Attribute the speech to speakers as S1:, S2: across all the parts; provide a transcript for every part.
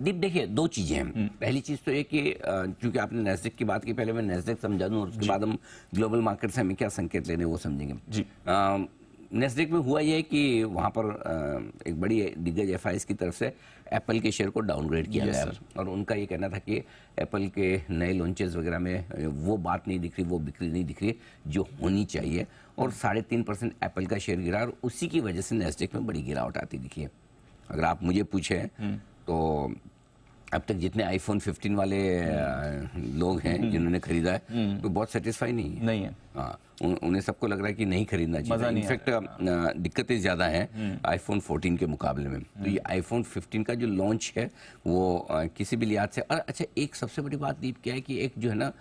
S1: दीप देखिए, दो चीजें हैं। पहली चीज तो ये कि चूंकि आपने नेस्डेक की बात की, पहले मैं नेस्डेक समझा दूं और उसके बाद हम ग्लोबल मार्केट से हमें क्या संकेत लेने वो समझेंगे
S2: जी।
S1: नेस्डेक में हुआ ये कि वहां पर एक बड़ी दिग्गज एफआईएस की तरफ से एप्पल के शेयर को डाउनग्रेड किया गया और उनका ये कहना था कि एप्पल के नए लॉन्चेस वगैरह में वो बात नहीं दिख रही, वो बिक्री नहीं दिख रही जो होनी चाहिए, और 3.5% एप्पल का शेयर गिरा और उसी की वजह से नेस्डेक में बड़ी गिरावट आती दिखी है। अगर आप मुझे पूछें तो अब तक जितने आईफोन 15 वाले लोग हैं जिन्होंने खरीदा है तो बहुत सेटिस्फाई नहीं है। हाँ, उन्हें सबको लग रहा है कि नहीं खरीदना चाहिए। इनफैक्ट दिक्कतें ज़्यादा हैं आईफोन 14 के मुकाबले में। तो ये आईफोन 15 का जो लॉन्च है वो किसी भी लिहाज से, और अच्छा एक सबसे बड़ी बात दीप क्या है कि एक जो है ना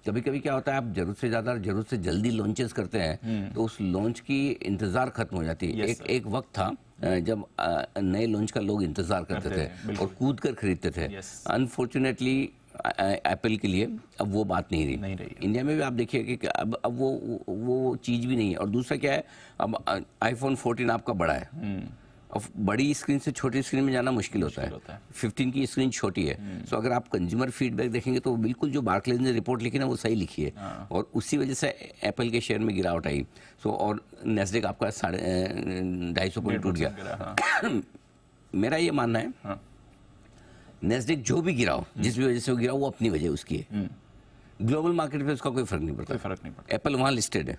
S1: कभी कभी क्या होता है, आप जरूरत से ज़्यादा जरूरत से जल्दी लॉन्चेस करते हैं तो उस लॉन्च की इंतज़ार खत्म हो जाती है। एक वक्त था जब नए लॉन्च का लोग इंतजार करते थे और कूद कर खरीदते थे। अनफॉर्चुनेटली एप्पल के लिए अब वो बात नहीं रही। इंडिया में भी आप देखिए कि अब वो चीज़ भी नहीं है। और दूसरा क्या है, अब आईफोन 14 आपका बड़ा है, अब बड़ी स्क्रीन से छोटी स्क्रीन में जाना मुश्किल होता है। 15 की स्क्रीन छोटी है। सो अगर आप कंज्यूमर फीडबैक देखेंगे तो बिल्कुल जो बार्कलेज ने रिपोर्ट लिखी ना वो सही लिखी है और उसी वजह से एप्पल के शेयर में गिरावट आई। सो और नेस्डेक आपका 250 पॉइंट टूट गया। मेरा ये मानना है नेस्डेक जो भी गिराओ, जिस भी वजह से वो गिराओ, वो अपनी वजह उसकी है। ग्लोबल मार्केट पे उसका कोई फर्क नहीं पड़ता। एप्पल वहाँ लिस्टेड है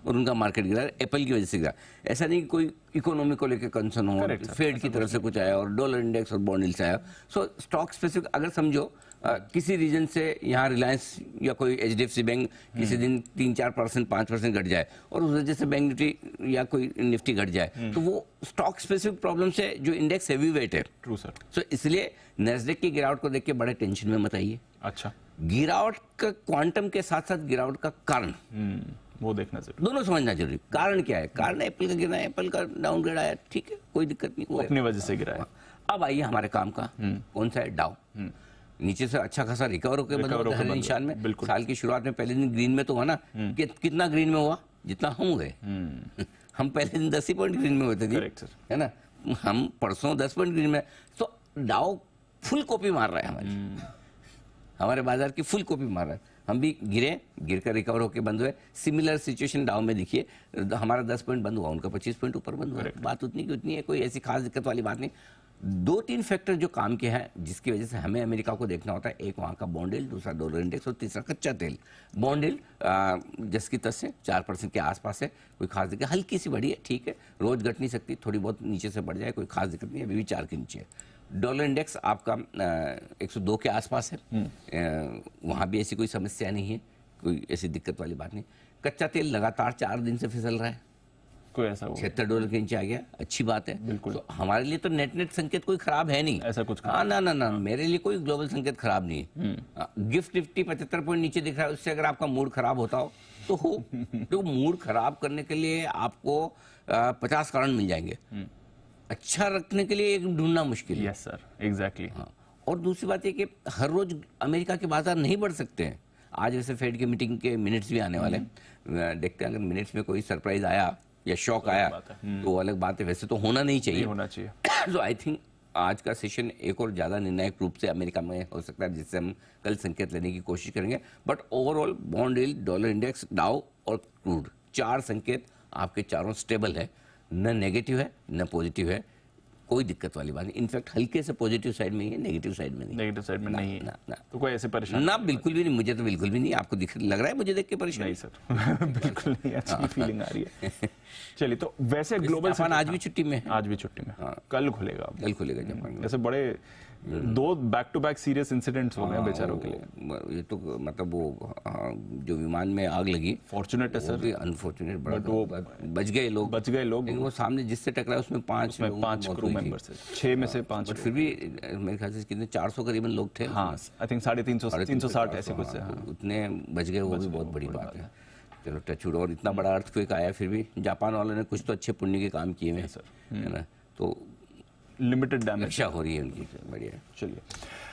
S1: और उनका मार्केट गिरा है एप्पल की वजह से गिरा। ऐसा नहीं कि कोई इकोनॉमी को लेकर कंसर्न हो, फेड की तरफ से कुछ आया और डॉलर इंडेक्स और बॉन्ड यील्ड्स आया। सो स्टॉक स्पेसिफिक अगर समझो किसी रीजन से यहाँ रिलायंस या कोई एचडीएफसी बैंक किसी दिन 3-4%, 5% घट जाए और उस वजह से बैंक निफ्टी या कोई निफ्टी घट जाए तो वो स्टॉक स्पेसिफिक प्रॉब्लम से जो इंडेक्स हैवी वेट है।
S2: True sir.
S1: सो इसलिए नेस्डेक की गिरावट को देख के बड़े टेंशन में मत आइए।
S2: अच्छा,
S1: गिरावट का क्वांटम के साथ साथ गिरावट का कारण
S2: वो देखना जरूरी,
S1: दोनों समझना जरूरी। कारण क्या है? कारण एप्पल का गिरना है, एप्पल का डाउनग्रेड आया, ठीक है, कोई दिक्कत नहीं, वो
S2: अपनी वजह से गिरा है।
S1: अब आइए हमारे काम का, कौन सा है? डाउ। नीचे से अच्छा खासा रिकवर होकर बंद है निशान में। साल की शुरुआत में पहले दिन ग्रीन में तो हुआ ना, कितना ग्रीन में हुआ? जितना हम हुए। हम पहले दिन 10 ही पॉइंट ग्रीन में हुए थे, है ना। हम परसों 10 पॉइंट ग्रीन में। तो डाउ फुल कॉपी मार रहा है, हमारे बाजार की फुल कॉपी मार रहा है। हम भी गिरकर रिकवर होकर बंद हुए। सिमिलर सिचुएशन डाउ में देखिए, हमारा 10 पॉइंट बंद हुआ, उनका 25 पॉइंट ऊपर बंद हुआ। बात उतनी की उतनी है, कोई ऐसी खास दिक्कत वाली बात नहीं। 2-3 फैक्टर जो काम के हैं जिसकी वजह से हमें अमेरिका को देखना होता है। एक वहाँ का बॉन्ड यील्ड, दूसरा डॉलर इंडेक्स और तीसरा कच्चा तेल। बॉन्ड यील्ड जिसकी तस से 4% के आसपास है, कोई खास दिक्कत, हल्की सी बढ़ी है, ठीक है, रोज घट नहीं सकती, थोड़ी बहुत नीचे से बढ़ जाए, कोई खास दिक्कत नहीं है, अभी भी 4 के नीचे है। डॉलर इंडेक्स आपका 102 के आसपास है, वहाँ भी ऐसी कोई समस्या नहीं है, कोई ऐसी दिक्कत वाली बात नहीं। कच्चा तेल लगातार 4 दिन से फिसल रहा है,
S2: कोई ऐसा
S1: $76 के नीचे आ गया, अच्छी बात है।
S2: बिल्कुल।
S1: तो हमारे लिए तो नेट संकेत कोई खराब है नहीं,
S2: ऐसा कुछ
S1: ना, मेरे लिए कोई ग्लोबल संकेत खराब नहीं है। गिफ्ट निफ्टी 75 पॉइंट नीचे दिख रहा है, उससे अगर आपका मूड खराब होता हो तो हो। तो मूड खराब करने के लिए आपको 50 कारण मिल जाएंगे, अच्छा रखने के लिए एक ढूंढना मुश्किल है।
S2: Yes sir, exactly.
S1: हाँ, और दूसरी बात है कि हर रोज अमेरिका के बाजार नहीं बढ़ सकते हैं। आज वैसे फेड की मीटिंग के मिनट्स भी आने वाले हैं, देखते हैं अगर मिनट्स में कोई सरप्राइज आया या शॉक आया तो अलग बात है, वैसे तो होना नहीं चाहिए। तो आई थिंक आज का सेशन एक और ज्यादा निर्णायक रूप से अमेरिका में हो सकता है, जिससे हम कल संकेत लेने की कोशिश करेंगे। But overall bond yield, dollar index, डाउ और क्रूड, 4 संकेत आपके चारों स्टेबल है, न नेगेटिव है न पॉजिटिव है, कोई दिक्कत वाली बात नहीं। इनफैक्ट हल्के से पॉजिटिव साइड में ही है, नेगेटिव साइड में नहीं।
S2: नेगेटिव साइड में नहीं है
S1: ना।
S2: तो कोई ऐसे परेशान
S1: ना, बिल्कुल भी नहीं, मुझे तो बिल्कुल भी नहीं। आपको लग रहा है मुझे देख के परेशान?
S2: नहीं सर बिल्कुल नहीं, अच्छी फीलिंग आ रही है। चलिए, तो वैसे ग्लोबल
S1: जापान आज भी छुट्टी में है।
S2: आज भी छुट्टी में, कल खुलेगा।
S1: जापान।
S2: ऐसे बड़े 2 back to back serious incidents हो गए बेचारों के लिए।
S1: ये तो मतलब वो जो विमान में आग लगी,
S2: फॉर्चुनेट है सर,
S1: अनफॉर्चुनेट, बट वो बच गए लोग।
S2: लेकिन
S1: वो सामने जिससे टकरा उसमें 5
S2: क्रू मेंबर्स थे, 6 में से 5।
S1: बट फिर भी मेरे ख्याल से कितने 400 करीबन लोग थे।
S2: हाँ, आई थिंक 350 360 ऐसे कुछ है।
S1: उतने बच गए, वो भी बहुत बड़ी बात है। चलो टचवुड। और इतना बड़ा अर्थक्वेक आया, फिर भी जापान वालों ने कुछ तो अच्छे पुण्य के काम किए हैं, है ना। तो
S2: लिमिटेड डैमेज
S1: रक्षा हो रही है उनकी, बढ़िया।
S2: चलिए।